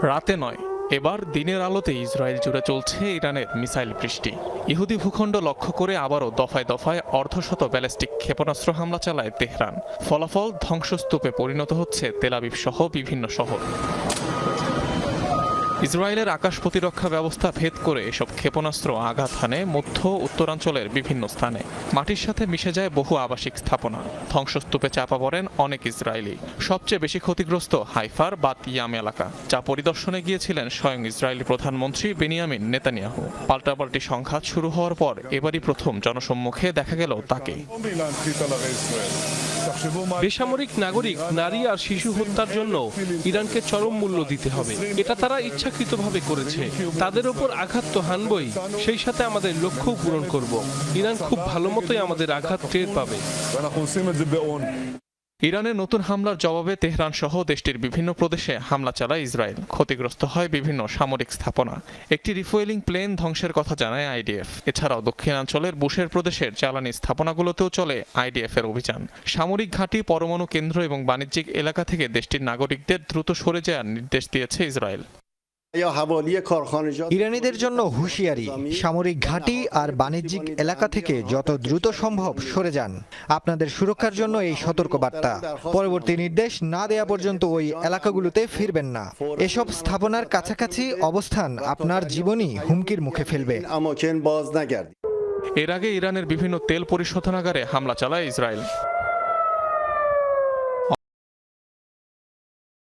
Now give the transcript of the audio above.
রাতে নয়, এবার দিনের আলোতে ইসরায়েল জুড়ে চলছে ইরানের মিসাইল বৃষ্টি। ইহুদি ভূখণ্ড লক্ষ্য করে আবারও দফায় দফায় অর্ধশত ব্যালিস্টিক ক্ষেপণাস্ত্র হামলা চালায় তেহরান। ফলাফল ধ্বংসস্তূপে পরিণত হচ্ছে তেল আবিব সহ বিভিন্ন শহর। ইসরায়েলের আকাশ প্রতিরক্ষা ব্যবস্থা ভেদ করে এসব ক্ষেপণাস্ত্র আঘাত হানে মধ্য উত্তরাঞ্চলের বিভিন্ন স্থানে। মাটির সাথে মিশে যায় বহু আবাসিক স্থাপনা। ধ্বংসস্তূপে চাপা পড়েন অনেক ইসরায়েলি। সবচেয়ে বেশি ক্ষতিগ্রস্ত হাইফার বা ইয়াম এলাকা, যা পরিদর্শনে গিয়েছিলেন স্বয়ং ইসরায়েলি প্রধানমন্ত্রী বেনিয়ামিন নেতানিয়াহু। পাল্টাপাল্টি সংঘাত শুরু হওয়ার পর এবারই প্রথম জনসম্মুখে দেখা গেল তাকে। বেসামরিক নাগরিক, নারী আর শিশু হত্যার জন্য ইরানকে চরম মূল্য দিতে হবে। এটা তারা ইচ্ছাকৃতভাবে করেছে। তাদের ওপর আঘাত তো হানবই, সেই সাথে আমাদের লক্ষ্যও পূরণ করব। ইরান খুব ভালো মতোই আমাদের আঘাত টের পাবে। ইরানের নতুন হামলার জবাবে তেহরান সহ দেশটির বিভিন্ন প্রদেশে হামলা চালায় ইসরায়েল। ক্ষতিগ্রস্ত হয় বিভিন্ন সামরিক স্থাপনা। একটি রিফুয়েলিং প্লেন ধ্বংসের কথা জানায় আইডিএফ। এছাড়াও দক্ষিণাঞ্চলের বুশের প্রদেশের জ্বালানি স্থাপনাগুলোতেও চলে আইডিএফ এর অভিযান। সামরিক ঘাঁটি, পরমাণু কেন্দ্র এবং বাণিজ্যিক এলাকা থেকে দেশটির নাগরিকদের দ্রুত সরে যাওয়ার নির্দেশ দিয়েছে ইসরায়েল। ইরানিদের জন্য হুঁশিয়ারি, সামরিক ঘাঁটি আর বাণিজ্যিক এলাকা থেকে যত দ্রুত সম্ভব সরে যান। আপনাদের সুরক্ষার জন্য এই সতর্কবার্তা। পরবর্তী নির্দেশ না দেয়া পর্যন্ত ওই এলাকাগুলোতে ফিরবেন না। এসব স্থাপনার কাছাকাছি অবস্থান আপনার জীবনই হুমকির মুখে ফেলবে। এর আগে ইরানের বিভিন্ন তেল পরিশোধনাগারে হামলা চালায় ইসরায়েল।